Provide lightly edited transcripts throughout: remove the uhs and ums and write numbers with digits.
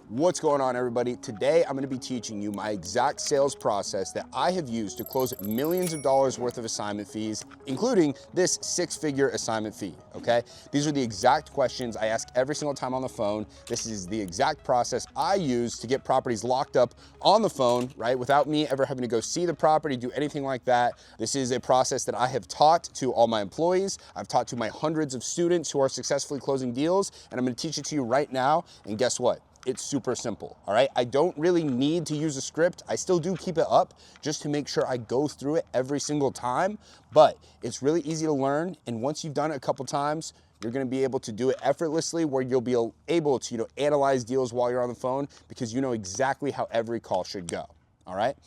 What's going on, everybody? Today I'm going to be teaching you my exact sales process that I have used to close millions of dollars worth of assignment fees, including this six-figure assignment fee, okay? These are the exact questions I ask every single time on the phone. This is the exact process I use to get properties locked up on the phone, right? Without me ever having to go see the property, do anything like that. This is a process that I have taught to all my employees. I've taught to my hundreds of students who are successfully closing deals, and I'm going to teach it to you right now. And guess what? It's super simple, all right? I don't really need to use a script. I still do keep it up just to make sure I go through it every single time, but it's really easy to learn. And once you've done it a couple times, you're gonna be able to do it effortlessly, where you'll be able to, analyze deals while you're on the phone, because you know exactly how every call should go, all right?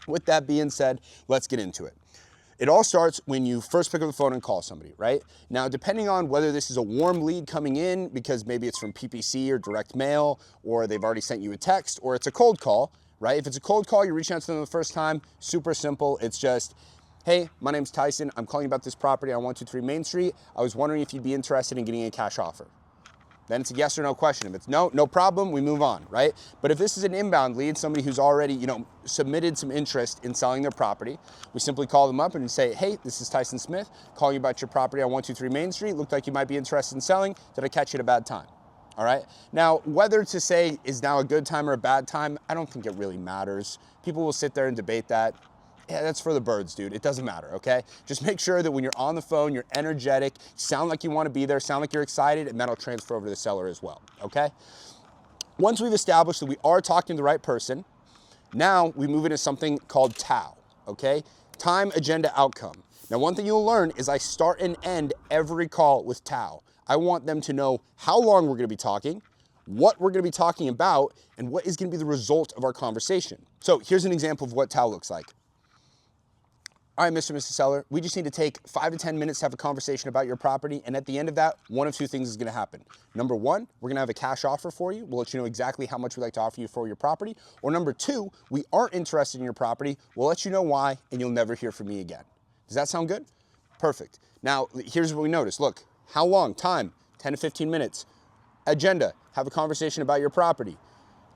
With that being said, let's get into it. It all starts when you first pick up the phone and call somebody, right? Now, depending on whether this is a warm lead coming in, because maybe it's from PPC or direct mail, or they've already sent you a text, or it's a cold call, right? If it's a cold call, you're reaching out to them the first time, super simple. It's just, hey, my name's Tyson. I'm calling about this property on 123 Main Street. I was wondering if you'd be interested in getting a cash offer. Then it's a yes or no question. If it's no, no problem, we move on, right? But if this is an inbound lead, somebody who's already, submitted some interest in selling their property, we simply call them up and say, hey, this is Tyson Smith, calling you about your property on 123 Main Street. Looked like you might be interested in selling. Did I catch you at a bad time? All right. Now, whether to say is now a good time or a bad time, I don't think it really matters. People will sit there and debate that. Yeah, that's for the birds, dude. It doesn't matter, okay? Just make sure that when you're on the phone, you're energetic, sound like you want to be there, sound like you're excited, and that'll transfer over to the seller as well, okay? Once we've established that we are talking to the right person, now we move into something called TAO, okay? Time, agenda, outcome. Now, one thing you'll learn is I start and end every call with TAO. I want them to know how long we're going to be talking, what we're going to be talking about, and what is going to be the result of our conversation. So here's an example of what TAO looks like. All right, Mr. and Mrs. Seller, we just need to take 5 to 10 minutes to have a conversation about your property. And at the end of that, one of two things is gonna happen. Number one, we're gonna have a cash offer for you. We'll let you know exactly how much we'd like to offer you for your property. Or number two, we aren't interested in your property. We'll let you know why, and you'll never hear from me again. Does that sound good? Perfect. Now, here's what we noticed. Look, how long? Time, 10 to 15 minutes. Agenda, have a conversation about your property.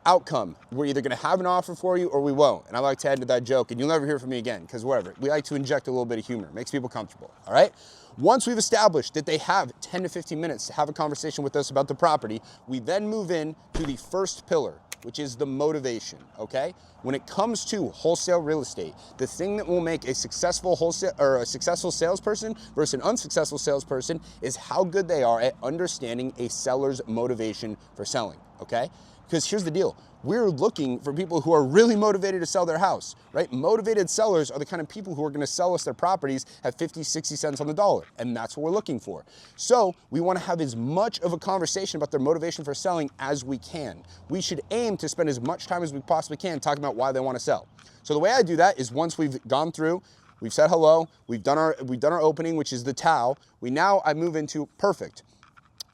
Outcome, we're either gonna have an offer for you or we won't. And I like to add to that joke, and you'll never hear from me again, because whatever. We like to inject a little bit of humor, makes people comfortable, all right? Once we've established that they have 10 to 15 minutes to have a conversation with us about the property, we then move in to the first pillar, which is the motivation, okay? When it comes to wholesale real estate, the thing that will make a successful wholesale or a successful salesperson versus an unsuccessful salesperson is how good they are at understanding a seller's motivation for selling, okay? Because here's the deal, we're looking for people who are really motivated to sell their house, right? Motivated sellers are the kind of people who are gonna sell us their properties at 50, 60 cents on the dollar, and that's what we're looking for. So we wanna have as much of a conversation about their motivation for selling as we can. We should aim to spend as much time as we possibly can talking about why they wanna sell. So the way I do that is once we've gone through, we've said hello, we've done our opening, which is the TAO, I move into perfect.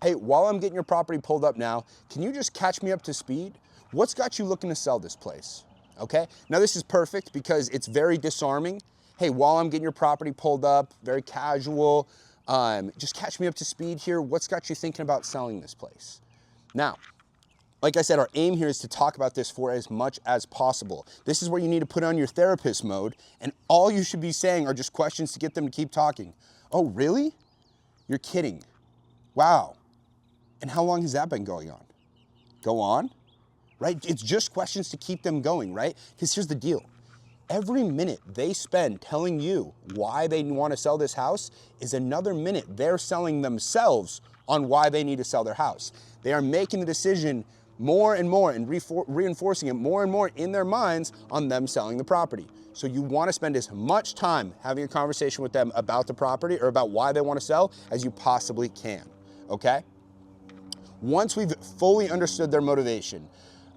Hey, while I'm getting your property pulled up now, can you just catch me up to speed? What's got you looking to sell this place? Okay, now this is perfect because it's very disarming. Hey, while I'm getting your property pulled up, very casual, just catch me up to speed here. What's got you thinking about selling this place? Now, like I said, our aim here is to talk about this for as much as possible. This is where you need to put on your therapist mode, and all you should be saying are just questions to get them to keep talking. Oh, really? You're kidding. Wow. And how long has that been going on? Go on, right? It's just questions to keep them going, right? Because here's the deal. Every minute they spend telling you why they want to sell this house is another minute they're selling themselves on why they need to sell their house. They are making the decision more and more and reinforcing it more and more in their minds on them selling the property. So you want to spend as much time having a conversation with them about the property or about why they want to sell as you possibly can, okay? Once we've fully understood their motivation,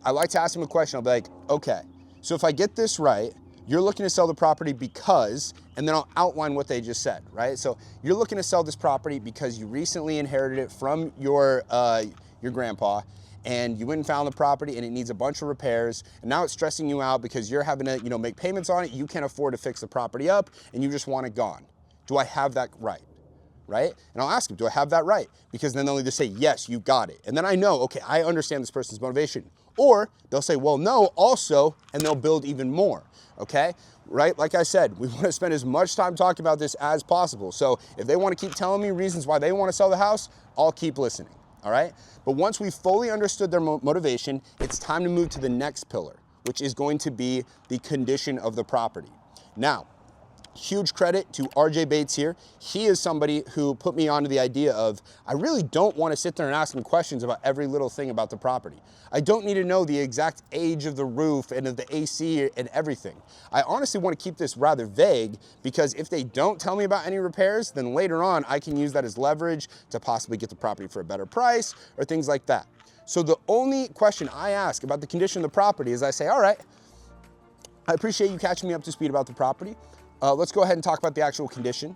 I like to ask them a question. I'll be like, okay, so if I get this right, you're looking to sell the property because, and then I'll outline what they just said, right? So you're looking to sell this property because you recently inherited it from your grandpa, and you went and found the property and it needs a bunch of repairs, and now it's stressing you out because you're having to, make payments on it. You can't afford to fix the property up and you just want it gone. Do I have that right? right? And I'll ask them, do I have that right? Because then they'll either say, yes, you got it. And then I know, okay, I understand this person's motivation. Or they'll say, well, no, also, and they'll build even more, okay? Right, like I said, we wanna spend as much time talking about this as possible. So if they wanna keep telling me reasons why they wanna sell the house, I'll keep listening, all right? But once we've fully understood their motivation, it's time to move to the next pillar, which is going to be the condition of the property. Now, huge credit to RJ Bates here. He is somebody who put me onto the idea of, I really don't want to sit there and ask him questions about every little thing about the property. I don't need to know the exact age of the roof and of the AC and everything. I honestly want to keep this rather vague, because if they don't tell me about any repairs, then later on I can use that as leverage to possibly get the property for a better price or things like that. So the only question I ask about the condition of the property is I say, all right, I appreciate you catching me up to speed about the property. Let's go ahead and talk about the actual condition.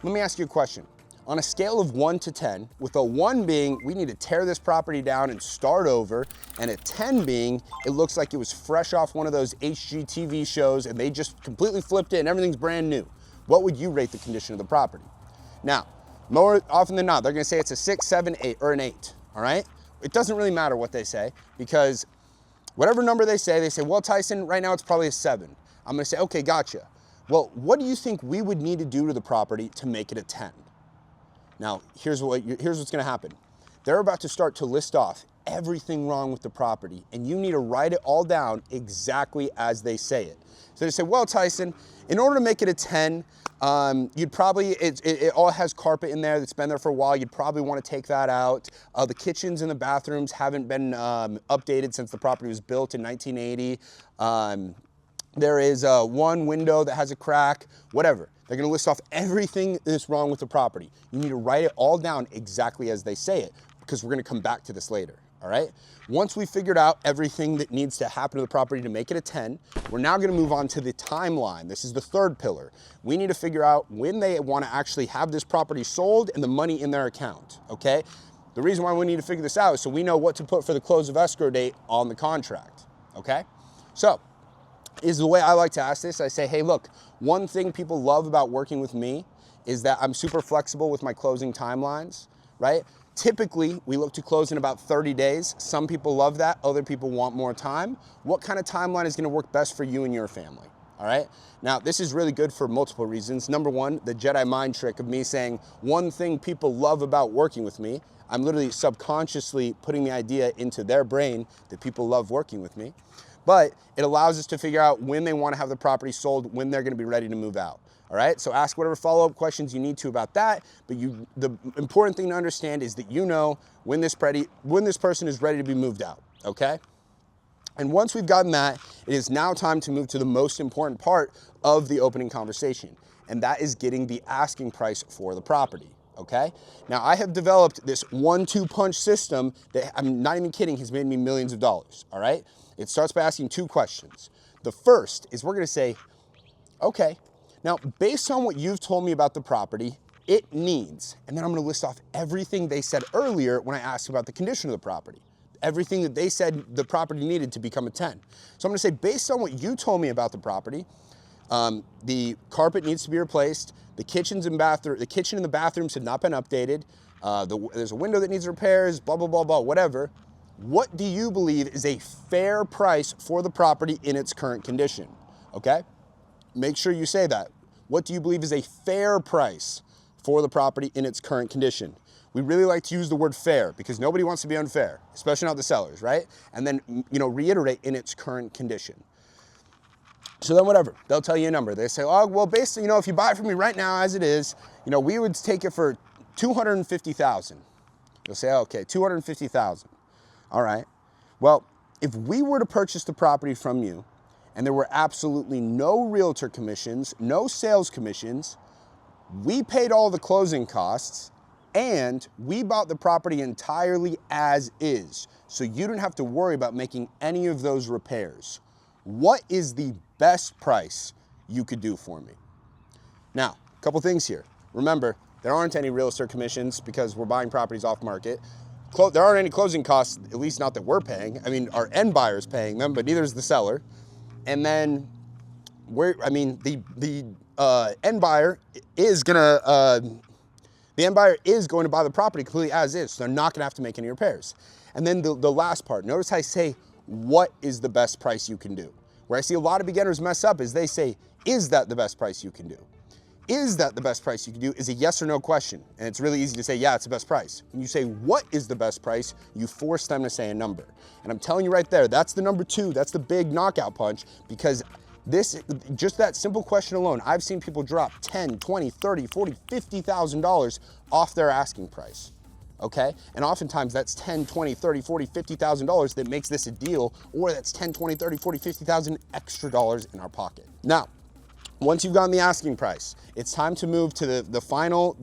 Let me ask you a question. On a scale of 1 to 10, with a 1 being we need to tear this property down and start over, and a 10 being it looks like it was fresh off one of those HGTV shows and they just completely flipped it and everything's brand new, what would you rate the condition of the property? Now, more often than not, they're gonna say it's a 6, 7, 8, or an 8, all right? It doesn't really matter what they say, because whatever number they say, well, Tyson, right now it's probably a 7. I'm gonna say, okay, gotcha. Well, what do you think we would need to do to the property to make it a 10? Now, here's what's gonna happen. They're about to start to list off everything wrong with the property, and you need to write it all down exactly as they say it. So they say, well, Tyson, in order to make it a 10, you'd probably, it all has carpet in there that's been there for a while. You'd probably want to take that out. The kitchens and the bathrooms haven't been updated since the property was built in 1980. There is one window that has a crack, whatever. They're gonna list off everything that's wrong with the property. You need to write it all down exactly as they say it, because we're gonna come back to this later, all right? Once we figured out everything that needs to happen to the property to make it a 10, we're now gonna move on to the timeline. This is the third pillar. We need to figure out when they wanna actually have this property sold and the money in their account, okay? The reason why we need to figure this out is so we know what to put for the close of escrow date on the contract, okay? So, is the way I like to ask this. I say, hey, look, one thing people love about working with me is that I'm super flexible with my closing timelines, right? Typically, we look to close in about 30 days. Some people love that, other people want more time. What kind of timeline is gonna work best for you and your family, all right? Now, this is really good for multiple reasons. Number one, the Jedi mind trick of me saying, one thing people love about working with me, I'm literally subconsciously putting the idea into their brain that people love working with me. But it allows us to figure out when they want to have the property sold, when they're going to be ready to move out. All right, so ask whatever follow-up questions you need to about that. But the important thing to understand is that you know when this person is ready to be moved out. Okay, and once we've gotten that, it is now time to move to the most important part of the opening conversation, and that is getting the asking price for the property. Okay, now I have developed this 1-2 punch system that, I'm not even kidding, has made me millions of dollars. All right. It starts by asking 2 questions. The first is we're gonna say, okay, now based on what you've told me about the property, it needs, and then I'm gonna list off everything they said earlier when I asked about the condition of the property, everything that they said the property needed to become a 10. So I'm gonna say, based on what you told me about the property, the carpet needs to be replaced, the kitchen and the bathrooms have not been updated, there's a window that needs repairs, blah, blah, blah, blah, whatever. What do you believe is a fair price for the property in its current condition? Okay? Make sure you say that. What do you believe is a fair price for the property in its current condition? We really like to use the word fair because nobody wants to be unfair, especially not the sellers, right? And then, reiterate in its current condition. So then whatever, they'll tell you a number. They say, oh, well, basically, if you buy it from me right now as it is, we would take it for $250,000. You'll say, okay, $250,000. All right, well, if we were to purchase the property from you and there were absolutely no realtor commissions, no sales commissions, we paid all the closing costs, and we bought the property entirely as is, so you don't have to worry about making any of those repairs, what is the best price you could do for me? Now, a couple things here. Remember, there aren't any realtor commissions because we're buying properties off market. There aren't any closing costs, at least not that we're paying. I mean, our end buyer is paying them, but neither is the seller. And then, the end buyer is going to buy the property completely as is. So they're not going to have to make any repairs. And then the last part. Notice I say what is the best price you can do? Where I see a lot of beginners mess up is they say, is that the best price you can do? Is that the best price you can do is a yes or no question. And it's really easy to say, yeah, it's the best price. When you say, what is the best price? You force them to say a number. And I'm telling you right there, that's the number two. That's the big knockout punch, because just that simple question alone, I've seen people drop $10, $20, $30, $40, $50,000 off their asking price. Okay? And oftentimes that's $10, $20, $30, $40, $50,000 that makes this a deal, or that's $10, $20, $30, $40, $50,000 extra dollars in our pocket. Now, once you've gotten the asking price, it's time to move to the final,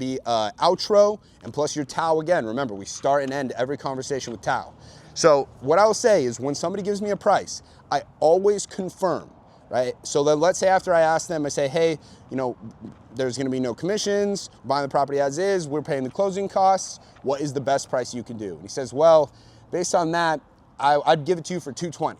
outro, and plus your TOW again. Remember, we start and end every conversation with TOW. So what I'll say is when somebody gives me a price, I always confirm, right? So then let's say after I ask them, I say, hey, there's gonna be no commissions, buying the property as is, we're paying the closing costs, what is the best price you can do? And he says, well, based on that, I'd give it to you for $220.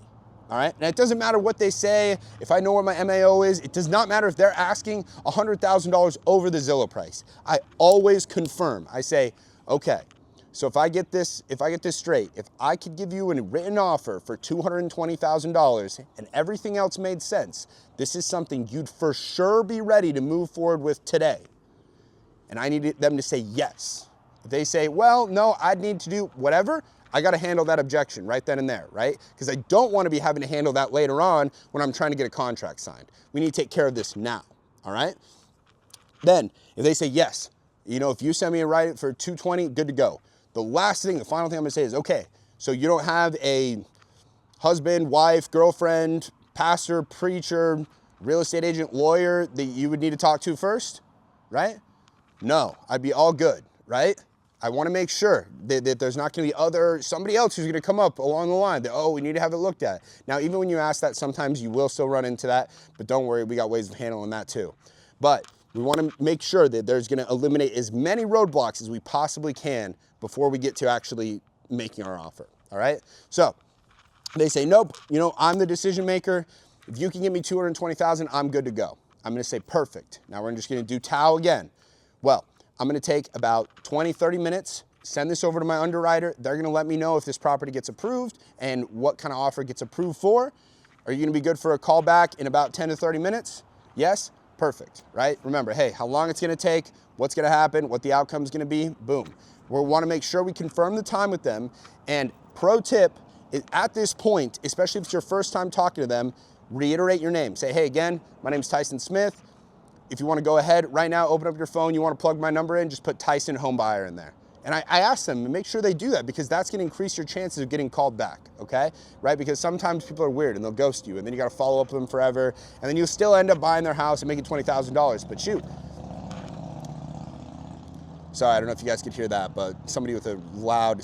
All right, and it doesn't matter what they say. If I know where my MAO is, it does not matter if they're asking $100,000 over the Zillow price. I always confirm. I say, okay, so if I get this straight, if I could give you a written offer for $220,000 and everything else made sense, this is something you'd for sure be ready to move forward with today. And I need them to say yes. If they say, well, no, I'd need to do whatever, I got to handle that objection right then and there, right? Because I don't want to be having to handle that later on when I'm trying to get a contract signed. We need to take care of this now, all right? Then, if they say yes, if you send me a write for $220, good to go. The final thing I'm gonna say is, okay, so you don't have a husband, wife, girlfriend, pastor, preacher, real estate agent, lawyer that you would need to talk to first, right? No, I'd be all good, right? I want to make sure that there's not going to be somebody else who's going to come up along the line that, we need to have it looked at. Now, even when you ask that, sometimes you will still run into that, but don't worry, we got ways of handling that too. But we want to make sure that there's going to eliminate as many roadblocks as we possibly can before we get to actually making our offer, all right? So they say, nope, I'm the decision maker. If you can give me $220,000, I'm good to go. I'm going to say, perfect. Now we're just going to do TOW again. Well, I'm gonna take about 20, 30 minutes, send this over to my underwriter. They're gonna let me know if this property gets approved and what kind of offer gets approved for. Are you gonna be good for a call back in about 10 to 30 minutes? Yes, perfect, right? Remember, hey, how long it's gonna take, what's gonna happen, what the outcome's gonna be, boom. We wanna make sure we confirm the time with them. And pro tip, at this point, especially if it's your first time talking to them, reiterate your name. Say, hey, again, my name's Tyson Smith. If you want to go ahead right now, open up your phone, you want to plug my number in, just put Tyson Home Buyer in there. And I ask them to make sure they do that, because that's going to increase your chances of getting called back, okay? Right? Because sometimes people are weird and they'll ghost you, and then you got to follow up with them forever, and then you'll still end up buying their house and making $20,000. But shoot. Sorry, I don't know if you guys could hear that, but somebody with it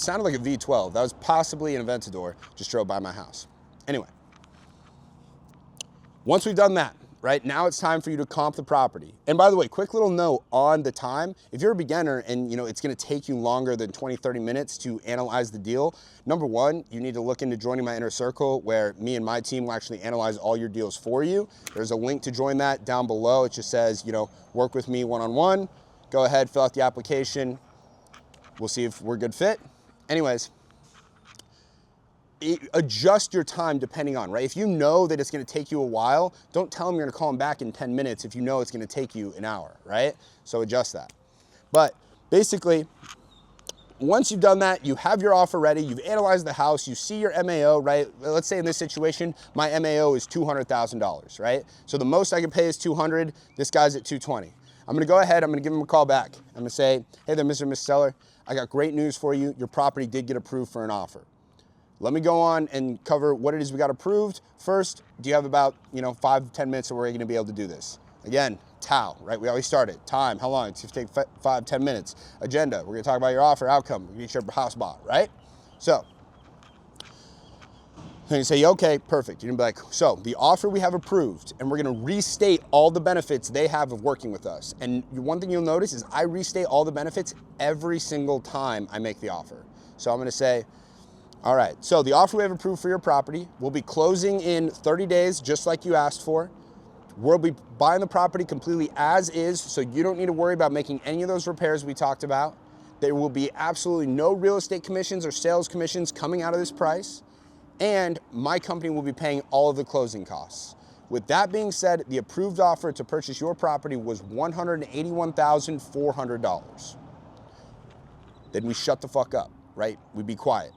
sounded like a V12. That was possibly an Aventador, just drove by my house. Anyway, once we've done that, right, now it's time for you to comp the property. And by the way, quick little note on the time. If you're a beginner and it's gonna take you longer than 20, 30 minutes to analyze the deal, number one, you need to look into joining my inner circle, where me and my team will actually analyze all your deals for you. There's a link to join that down below. It just says, work with me one-on-one. Go ahead, fill out the application. We'll see if we're a good fit. Anyways, adjust your time depending on, right? If you know that it's gonna take you a while, don't tell them you're gonna call them back in 10 minutes if you know it's gonna take you an hour, right? So adjust that. But basically, once you've done that, you have your offer ready, you've analyzed the house, you see your MAO, right? Let's say in this situation, my MAO is $200,000, right? So the most I can pay is $200, this guy's at $220. I'm gonna go ahead, I'm gonna give him a call back. I'm gonna say, hey there, Mr. and Ms. Seller, I got great news for you. Your property did get approved for an offer. Let me go on and cover what it is we got approved. First, do you have about 5 to 10 minutes that we're gonna be able to do this? Again, TOW, right? We always start it. Time, how long? It's gonna take 5, 10 minutes. Agenda, we're gonna talk about your offer, outcome, we're gonna get your house bought, right? So, then you say, okay, perfect. You're gonna be like, so the offer we have approved, and we're gonna restate all the benefits they have of working with us. And one thing you'll notice is I restate all the benefits every single time I make the offer. So I'm gonna say, all right, so the offer we have approved for your property, we'll be closing in 30 days, just like you asked for. We'll be buying the property completely as is, so you don't need to worry about making any of those repairs we talked about. There will be absolutely no real estate commissions or sales commissions coming out of this price. and my company will be paying all of the closing costs. With that being said, the approved offer to purchase your property was $181,400. Then we shut the fuck up, right? We be quiet.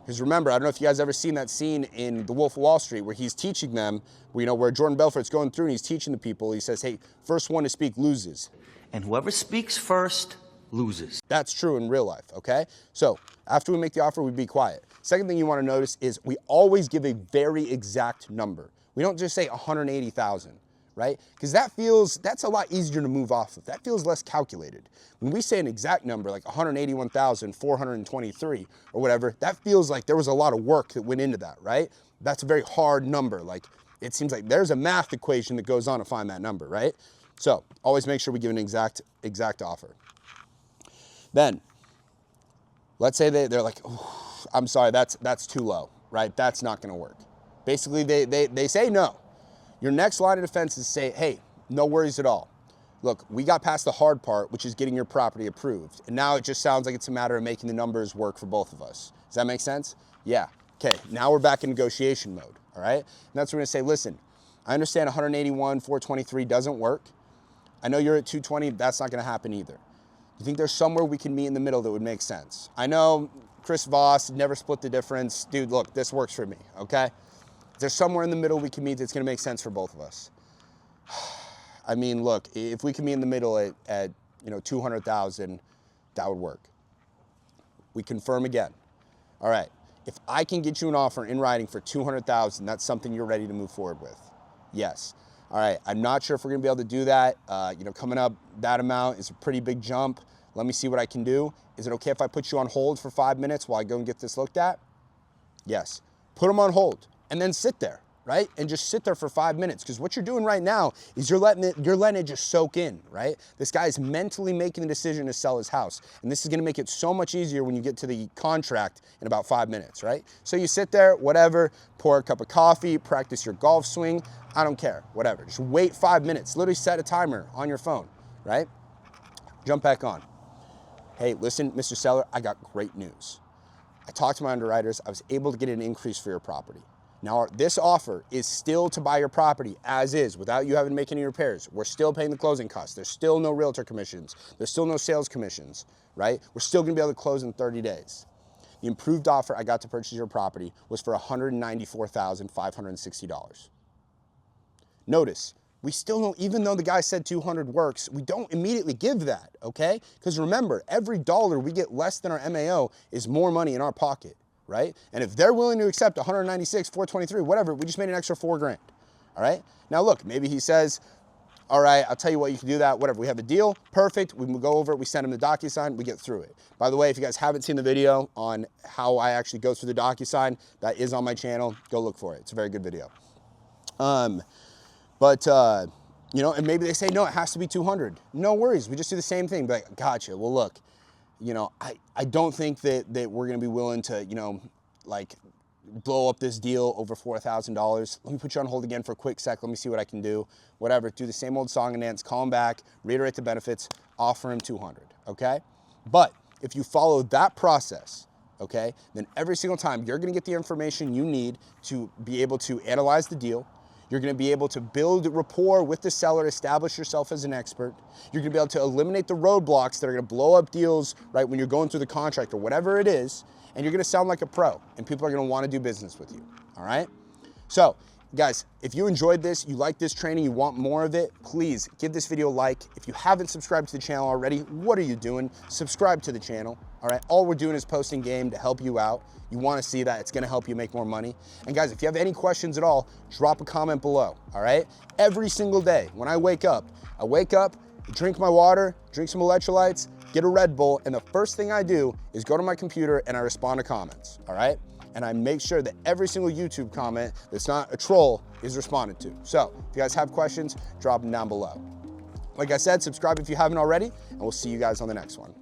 Because remember, I don't know if you guys ever seen that scene in The Wolf of Wall Street where he's teaching them, where Jordan Belfort's going through and he's teaching the people. He says, hey, first one to speak loses. And whoever speaks first loses. That's true in real life, okay? So after we make the offer, we be quiet. Second thing you want to notice is we always give a very exact number. We don't just say 180,000, right? Because that's a lot easier to move off of. That feels less calculated. When we say an exact number like 181,423 or whatever, that feels like there was a lot of work that went into that, right? That's a very hard number. Like it seems like there's a math equation that goes on to find that number, right? So always make sure we give an exact offer. Then let's say they're like, oh, I'm sorry, that's too low, right? That's not gonna work. Basically, they say no. Your next line of defense is say, hey, no worries at all. Look, we got past the hard part, which is getting your property approved. And now it just sounds like it's a matter of making the numbers work for both of us. Does that make sense? Yeah. Okay, now we're back in negotiation mode, all right? And that's when we're gonna say, listen, I understand 181,423 doesn't work. I know you're at 220, that's not gonna happen either. You think there's somewhere we can meet in the middle that would make sense? I know Chris Voss never split the difference. Dude, look, this works for me, okay? There's somewhere in the middle we can meet that's gonna make sense for both of us. I mean, look, if we can meet in the middle at 200,000, that would work. We confirm again. All right, if I can get you an offer in writing for 200,000, that's something you're ready to move forward with. Yes. All right, I'm not sure if we're gonna be able to do that. Coming up that amount is a pretty big jump. Let me see what I can do. Is it okay if I put you on hold for 5 minutes while I go and get this looked at? Yes, put them on hold. And then sit there, right? And just sit there for 5 minutes, because what you're doing right now is you're letting it just soak in, right? This guy is mentally making the decision to sell his house, and this is gonna make it so much easier when you get to the contract in about 5 minutes, right? So you sit there, whatever, pour a cup of coffee, practice your golf swing, I don't care, whatever. Just wait 5 minutes, literally set a timer on your phone, right? Jump back on. Hey, listen, Mr. Seller, I got great news. I talked to my underwriters, I was able to get an increase for your property. Now, this offer is still to buy your property as is, without you having to make any repairs. We're still paying the closing costs. There's still no realtor commissions. There's still no sales commissions, right? We're still gonna be able to close in 30 days. The improved offer I got to purchase your property was for $194,560. Notice, we still don't, even though the guy said 200 works, we don't immediately give that, okay? Because remember, every dollar we get less than our MAO is more money in our pocket. Right? And if they're willing to accept 196, 423, whatever, we just made an extra $4,000, all right? Now look, maybe he says, all right, I'll tell you what, you can do that, whatever. We have a deal, perfect, we go over it, we send him the DocuSign, we get through it. By the way, if you guys haven't seen the video on how I actually go through the DocuSign, that is on my channel, go look for it. It's a very good video. And maybe they say, no, it has to be 200. No worries, we just do the same thing, be like, gotcha, well look, I don't think that we're gonna be willing to, blow up this deal over $4,000. Let me put you on hold again for a quick sec. Let me see what I can do. Whatever, do the same old song and dance, call him back, reiterate the benefits, offer him 200, okay? But if you follow that process, okay, then every single time you're gonna get the information you need to be able to analyze the deal. You're gonna be able to build rapport with the seller, establish yourself as an expert. You're gonna be able to eliminate the roadblocks that are gonna blow up deals, right, when you're going through the contract or whatever it is, and you're gonna sound like a pro, and people are gonna wanna do business with you, all right? So, guys, if you enjoyed this, you like this training, you want more of it, please give this video a like. If you haven't subscribed to the channel already, what are you doing? Subscribe to the channel, all right? All we're doing is posting game to help you out. You wanna see that, it's gonna help you make more money. And guys, if you have any questions at all, drop a comment below, all right? Every single day, when I wake up, drink my water, drink some electrolytes, get a Red Bull, and the first thing I do is go to my computer and I respond to comments, all right? And I make sure that every single YouTube comment that's not a troll is responded to. So if you guys have questions, drop them down below. Like I said, subscribe if you haven't already, and we'll see you guys on the next one.